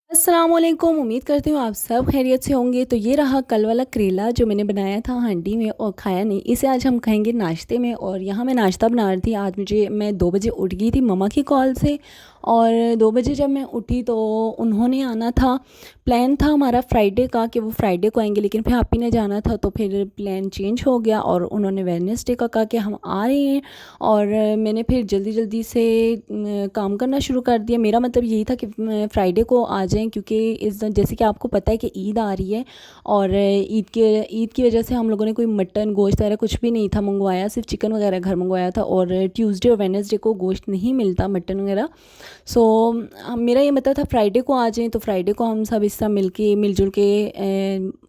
अस्सलाम वालेकुम। उम्मीद करती हूँ आप सब खैरियत से होंगे। तो ये रहा कल वाला करेला जो मैंने बनाया था हांडी में और खाया नहीं, इसे आज हम खाएंगे नाश्ते में। और यहाँ मैं नाश्ता बना रही थी। आज मैं 2 बजे उठ गई थी मम्मा की कॉल से, और 2 बजे जब मैं उठी तो उन्होंने आना था। प्लान था हमारा फ्राइडे का कि वो फ्राइडे को आएंगे, लेकिन फिर आप ही ने जाना था तो फिर प्लान चेंज हो गया और उन्होंने वेडनेसडे का कहा कि हम आ रहे हैं। और मैंने फिर जल्दी जल्दी से काम करना शुरू कर दिया। मेरा मतलब यही था कि फ्राइडे को आ जाएं, क्योंकि इस दिन जैसे कि आपको पता है कि ईद आ रही है, और ईद की वजह से हम लोगों ने कोई मटन गोश्त वगैरह कुछ भी नहीं था मंगवाया, सिर्फ चिकन वगैरह घर मंगवाया था। और ट्यूसडे और वेडनेसडे को गोश्त नहीं मिलता, मटन वगैरह। सो मेरा ये मतलब था फ्राइडे को आ जाएं, तो फ्राइडे को हम सब इस तरह मिलजुल के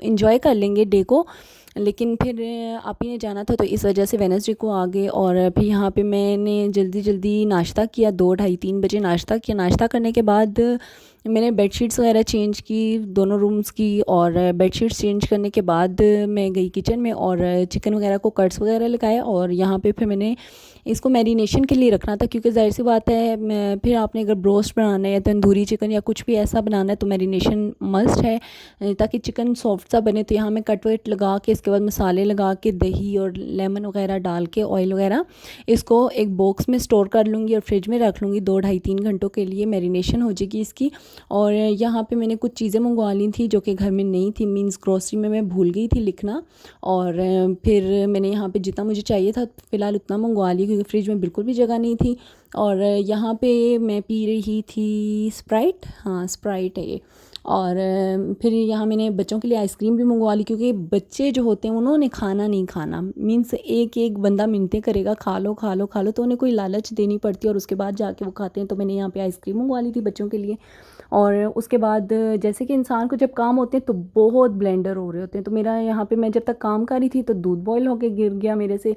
इंजॉय कर लेंगे डे को। लेकिन फिर आप ही ने जाना था तो इस वजह से वेडनेसडे को आ गए। और फिर यहाँ पे मैंने जल्दी जल्दी नाश्ता किया, 2 ढाई 3 बजे नाश्ता किया। नाश्ता करने के बाद मैंने बेडशीट्स वगैरह चेंज की, दोनों रूम्स की। और बेडशीट्स चेंज करने के बाद मैं गई किचन में और चिकन वगैरह को कट्स वगैरह लगाया। और यहाँ पे फिर मैंने इसको मैरिनेशन के लिए रखना था, क्योंकि ज़ाहिर सी बात है फिर आपने अगर ब्रोस्ट बनाना है या तंदूरी चिकन या कुछ भी ऐसा बनाना है तो मैरिनेशन मस्ट है, ताकि चिकन सॉफ्ट सा बने। तो यहाँ मैं कट वट लगा के इसके बाद मसाले लगा के दही और लेमन वगैरह डाल के ऑयल वगैरह इसको एक बॉक्स में स्टोर कर लूँगी और फ्रिज में रख लूँगी। 2 ढाई 3 घंटों के लिए मैरिनेशन हो जाएगी इसकी। और यहाँ पे मैंने कुछ चीज़ें मंगवा ली थी जो कि घर में नहीं थी, मींस ग्रोसरी में मैं भूल गई थी लिखना। और फिर मैंने यहाँ पे जितना मुझे चाहिए था फ़िलहाल उतना मंगवा लिया, क्योंकि फ्रिज में बिल्कुल भी जगह नहीं थी। और यहाँ पे मैं पी रही थी स्प्राइट, हाँ स्प्राइट है ये। और फिर यहाँ मैंने बच्चों के लिए आइसक्रीम भी मंगवा ली, क्योंकि बच्चे जो होते हैं उन्होंने खाना नहीं खाना, मीन्स एक एक बंदा मिन्नतें करेगा खा लो खा लो खा लो, तो उन्हें कोई लालच देनी पड़ती है और उसके बाद जाके वो खाते हैं। तो मैंने यहाँ पे आइसक्रीम मंगवा ली थी बच्चों के लिए। और उसके बाद जैसे कि इंसान को जब काम होते हैं तो बहुत ब्लेंडर हो रहे होते हैं, तो मेरा यहाँ पे मैं जब तक काम कर रही थी तो दूध बॉयल होके गिर गया मेरे से।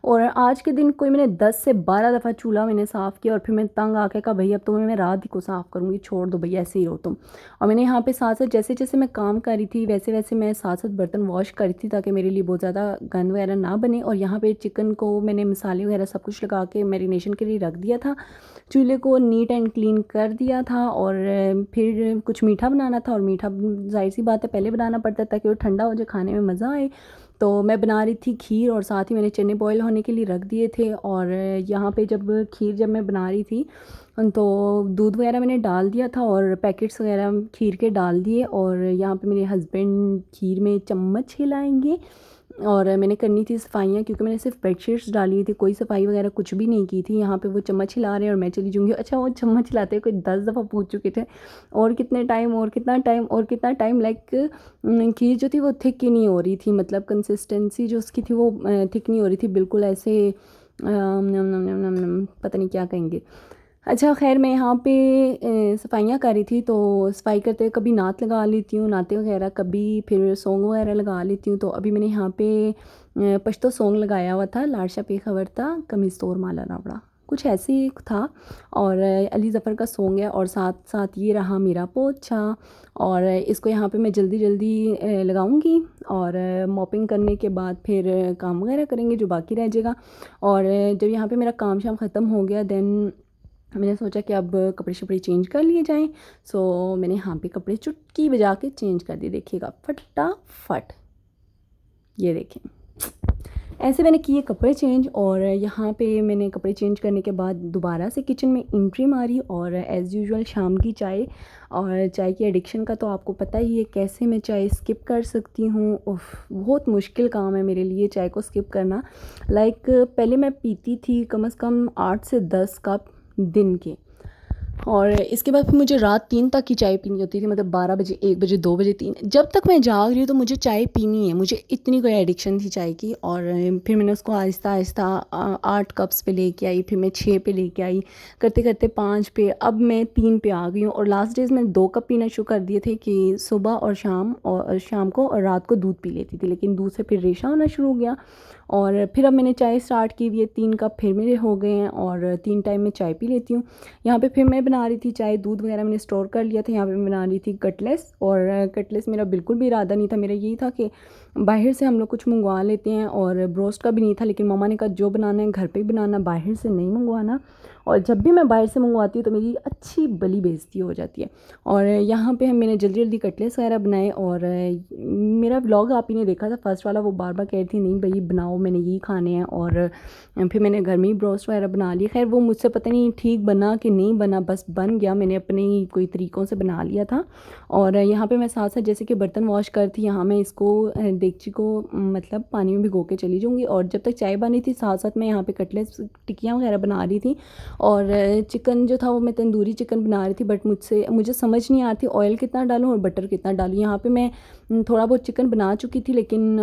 और आज के दिन कोई मैंने 10 से 12 दफ़ा चूल्हा मैंने साफ़ किया, और फिर मैं तंग आके कहा भई अब तो मैं रात ही को साफ़ करूँगी, छोड़ दो भई ऐसे ही हो तुम। और मैंने यहाँ पे साथ साथ जैसे जैसे मैं काम कर रही थी वैसे वैसे मैं साथ साथ बर्तन वॉश कर रही थी, ताकि मेरे लिए बहुत ज़्यादा गंद वगैरह ना बने। और यहाँ पे चिकन को मैंने मसाले वगैरह सब कुछ लगा के मैरिनेशन के लिए रख दिया था, चूल्हे को नीट एंड क्लीन कर दिया था। और फिर कुछ मीठा बनाना था, और मीठा जाहिर सी बात है पहले बनाना पड़ता है ताकि वो ठंडा हो जाए, खाने में मज़ा आए। तो मैं बना रही थी खीर, और साथ ही मैंने चने बॉयल होने के लिए रख दिए थे। और यहाँ पे जब मैं बना रही थी तो दूध वगैरह मैंने डाल दिया था और पैकेट्स वगैरह खीर के डाल दिए। और यहाँ पे मेरे हस्बैंड खीर में चम्मच हिलाएंगे। और मैंने करनी थी सफाइयाँ, क्योंकि मैंने सिर्फ बेडशीट्स डाली थी, कोई सफाई वगैरह कुछ भी नहीं की थी। यहाँ पे वो चम्मच हिला रहे हैं और मैं चली जाऊँगी। अच्छा, वो चम्मच हिलाते हुए कोई 10 दफ़ा पूछ चुके थे और कितने टाइम और कितना टाइम और कितना टाइम। लाइक खीर जो थी वो थिक ही नहीं हो रही थी, मतलब कंसिस्टेंसी जो उसकी थी वो थिक नहीं हो रही थी, बिल्कुल ऐसे पता नहीं क्या कहेंगे। अच्छा खैर, मैं यहाँ पे सफाइयाँ कर रही थी, तो सफाई करते हुए कभी नात लगा लेती हूँ, नाते वगैरह, कभी फिर सॉन्ग वगैरह लगा लेती हूँ। तो अभी मैंने यहाँ पे पश्तो सॉन्ग लगाया हुआ था, लाडशा पे खबर था कमीज़ तोर माला रावड़ा, कुछ ऐसे ही था। और अली ज़फ़र का सॉन्ग है, और साथ साथ ये रहा मेरा पोछा। और इसको यहाँ पे मैं जल्दी जल्दी लगाऊंगी, और मॉपिंग करने के बाद फिर काम वगैरह करेंगे जो बाकी रह जाएगा। और जब यहाँ पे मेरा काम शाम ख़त्म हो गया, देन मैंने सोचा कि अब कपड़े शपड़े चेंज कर लिए जाएं। सो मैंने यहाँ पे कपड़े चुटकी बजा के चेंज कर दिए, देखिएगा फटाफट, ये देखें ऐसे मैंने किए कपड़े चेंज। और यहाँ पे मैंने कपड़े चेंज करने के बाद दोबारा से किचन में एंट्री मारी, और एज़ यूजुअल शाम की चाय। और चाय की एडिक्शन का तो आपको पता ही है, कैसे मैं चाय स्किप कर सकती हूँ। उफ, बहुत मुश्किल काम है मेरे लिए चाय को स्किप करना। लाइक पहले मैं पीती थी कम से कम 8 से 10 कप दिन के, और इसके बाद फिर मुझे रात 3 तक की चाय पीनी होती थी, मतलब 12 बजे 1 बजे 2 बजे 3, जब तक मैं जाग रही हूँ तो मुझे चाय पीनी है, मुझे इतनी कोई एडिक्शन थी चाय की। और फिर मैंने उसको आहिस्ता आहिस्ता 8 कप्स पे लेके आई, फिर मैं 6 पे लेके आई, करते करते 5 पे, अब मैं 3 पे आ गई हूँ। और लास्ट डेज़ मैंने 2 कप पीना शुरू कर दिए थे कि सुबह और शाम को और रात को दूध पी लेती थी, लेकिन दूध से फिर रेशा होना शुरू हो गया। और फिर अब मैंने चाय स्टार्ट की हुई है, 3 कप फिर मेरे हो गए हैं, और 3 टाइम मैं चाय पी लेती हूँ। यहाँ पे फिर मैं बना रही थी चाय, दूध वगैरह मैंने स्टोर कर लिया था। यहाँ पे मैं बना रही थी कटलेस, और कटलेस मेरा बिल्कुल भी इरादा नहीं था, मेरा यही था कि बाहर से हम लोग कुछ मंगवा लेते हैं, और ब्रोस्ट का भी नहीं था, लेकिन मम्मा ने कहा जो बनाना है घर पे ही बनाना, बाहर से नहीं मंगवाना। और जब भी मैं बाहर से मंगवाती हूँ तो मेरी अच्छी भली बेइज्जती हो जाती है। और यहाँ पे मैंने जल्दी जल्दी कटलेट्स वगैरह बनाए। और मेरा व्लॉग आप ही ने देखा था फर्स्ट वाला, वो बार बार कह रही थी नहीं भाई बनाओ, मैंने यही खाने हैं। और फिर मैंने घर में ही ब्रोस्ट वगैरह बना लिया। खैर वो मुझसे पता नहीं ठीक बना कि नहीं बना, बस बन गया, मैंने अपने ही कोई तरीक़ों से बना लिया था। और यहाँ पे मैं साथ साथ जैसे कि बर्तन वॉश करती, यहाँ मैं इसको देगची को मतलब पानी में भिगो के चली जाऊँगी। और जब तक चाय बनी थी साथ साथ मैं यहाँ पे कटलेट्स टिक्कियाँ वगैरह बना रही थी। और चिकन जो था वो मैं तंदूरी चिकन बना रही थी, बट मुझे समझ नहीं आ रही थी ऑयल कितना डालूँ और बटर कितना डालूँ। यहाँ पे मैं थोड़ा बहुत चिकन बना चुकी थी, लेकिन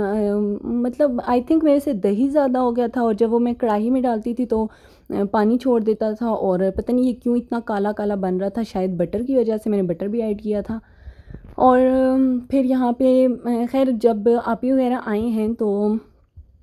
मतलब आई थिंक मेरे से दही ज़्यादा हो गया था। और जब वो मैं कढ़ाई में डालती थी तो पानी छोड़ देता था, और पता नहीं ये क्यों इतना काला काला बन रहा था, शायद बटर की वजह से, मैंने बटर भी ऐड किया था। और फिर यहाँ पे खैर जब आप ही वगैरह आए हैं तो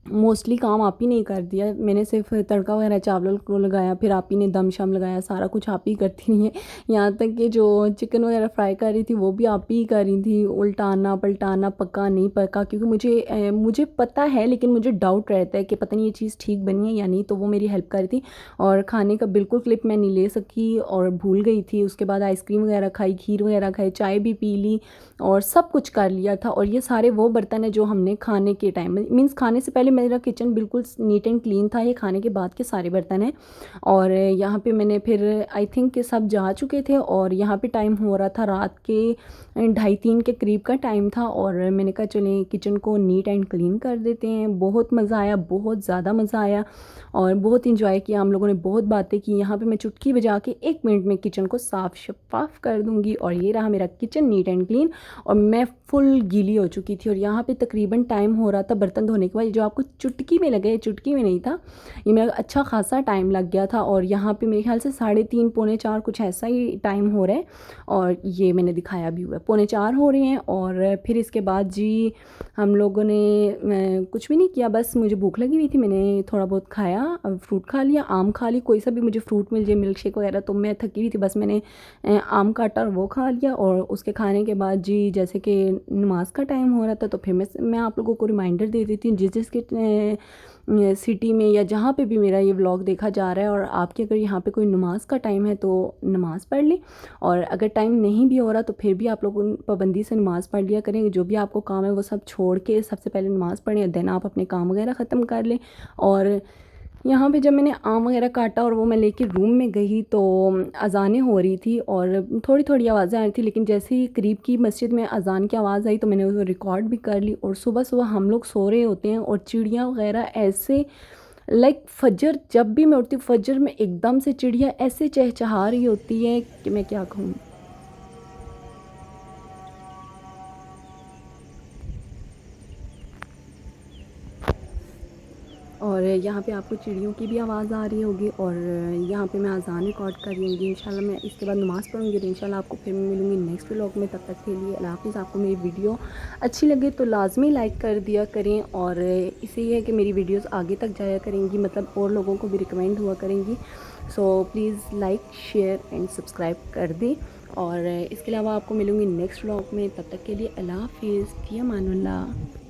मोस्टली काम आप ही ने कर दिया, मैंने सिर्फ तड़का वगैरह चावल को लगाया, फिर आप ही ने दम शम लगाया, सारा कुछ आप ही करती रही हैं। यहाँ तक कि जो चिकन वगैरह फ्राई कर रही थी वो भी आप ही कर रही थी, उल्टाना पलटाना, पका नहीं पका, क्योंकि मुझे पता है लेकिन मुझे डाउट रहता है कि पता नहीं ये चीज़ ठीक बनी है या नहीं, तो वो मेरी हेल्प कर रही थी। और खाने का बिल्कुल क्लिप मैं नहीं ले सकी और भूल गई थी। उसके बाद आइसक्रीम वगैरह खाई, खीर वगैरह खाई, चाय भी पी ली और सब कुछ कर लिया था। और ये सारे वो बर्तन है जो हमने खाने के टाइम मीन्स खाने से पहले मेरा किचन बिल्कुल नीट एंड क्लीन था, ये खाने के बाद के सारे बर्तन हैं। और यहाँ पे मैंने फिर आई थिंक कि सब जा चुके थे और यहाँ पे टाइम हो रहा था रात के 2:30-3 के करीब का टाइम था। और मैंने कहा चलें किचन को नीट एंड क्लीन कर देते हैं। बहुत मज़ा आया, बहुत ज़्यादा मज़ा आया और बहुत इंजॉय किया हम लोगों ने, बहुत बातें की। यहाँ पे मैं चुटकी बजा के 1 मिनट में किचन को साफ़ शफाफ कर दूँगी। और ये रहा मेरा किचन नीट एंड क्लीन। और मैं फुल गीली हो चुकी थी और यहाँ पे तकरीबन टाइम हो रहा था बर्तन धोने के बाद, जो आपको चुटकी में लगे, चुटकी में नहीं था, ये मेरा अच्छा खासा टाइम लग गया था। और यहाँ पे मेरे ख्याल से 3:30 पौने 4 कुछ ऐसा ही टाइम हो रहा है। और ये मैंने दिखाया भी हुआ है, पौने 4 हो रहे हैं। और फिर इसके बाद जी हम लोगों ने कुछ भी नहीं किया, बस मुझे भूख लगी हुई थी, मैंने थोड़ा बहुत खाया, फ्रूट खा लिया, आम खा ली, कोई सा भी मुझे फ्रूट मिल जाए, मिल्क शेक वगैरह। तो मैं थकी हुई थी, बस मैंने आम काटा और वो खा लिया। और उसके खाने के बाद जी जैसे कि नमाज़ का टाइम हो रहा था, तो फिर मैं आप लोगों को रिमाइंडर दे देती हूँ जिसके सिटी में या जहाँ पे भी मेरा ये व्लॉग देखा जा रहा है, और आपके अगर यहाँ पे कोई नमाज़ का टाइम है तो नमाज़ पढ़ लें। और अगर टाइम नहीं भी हो रहा तो फिर भी आप लोग पाबंदी से नमाज़ पढ़ लिया करें। जो भी आपको काम है वो सब छोड़ के सबसे पहले नमाज़ पढ़ें, देन आप अपने काम वगैरह ख़त्म कर लें। और यहाँ पे जब मैंने आम वगैरह काटा और वो मैं लेके रूम में गई तो अज़ानें हो रही थी और थोड़ी थोड़ी आवाज़ें आ रही थी, लेकिन जैसे ही करीब की मस्जिद में अज़ान की आवाज़ आई तो मैंने उसको रिकॉर्ड भी कर ली। और सुबह सुबह हम लोग सो रहे होते हैं और चिड़ियाँ वगैरह ऐसे लाइक फजर, जब भी मैं उठती हूँ फजर में एकदम से चिड़िया ऐसे चहचहा रही होती है कि मैं क्या कहूँ। और यहाँ पे आपको चिड़ियों की भी आवाज़ आ रही होगी। और यहाँ पे मैं अज़ान रिकॉर्ड कर रही होंगी। इंशाल्लाह मैं इसके बाद नमाज़ पढ़ूँगी तो इंशाल्लाह आपको फिर मिलूँगी नेक्स्ट व्लॉग में। तब तक के लिए अल्लाह हाफ़िज़। आपको मेरी वीडियो अच्छी लगे तो लाज़मी लाइक कर दिया करें, और इससे ये है कि मेरी वीडियोस आगे तक जाया करेंगी, मतलब और लोगों को भी रिकमेंड हुआ करेंगी। So please like share and subscribe कर दें। और इसके अलावा आपको मिलूँगी नेक्स्ट व्लॉग में। तब तक के लिए अल्लाह हाफ़िज़, फ़ी अमानिल्लाह।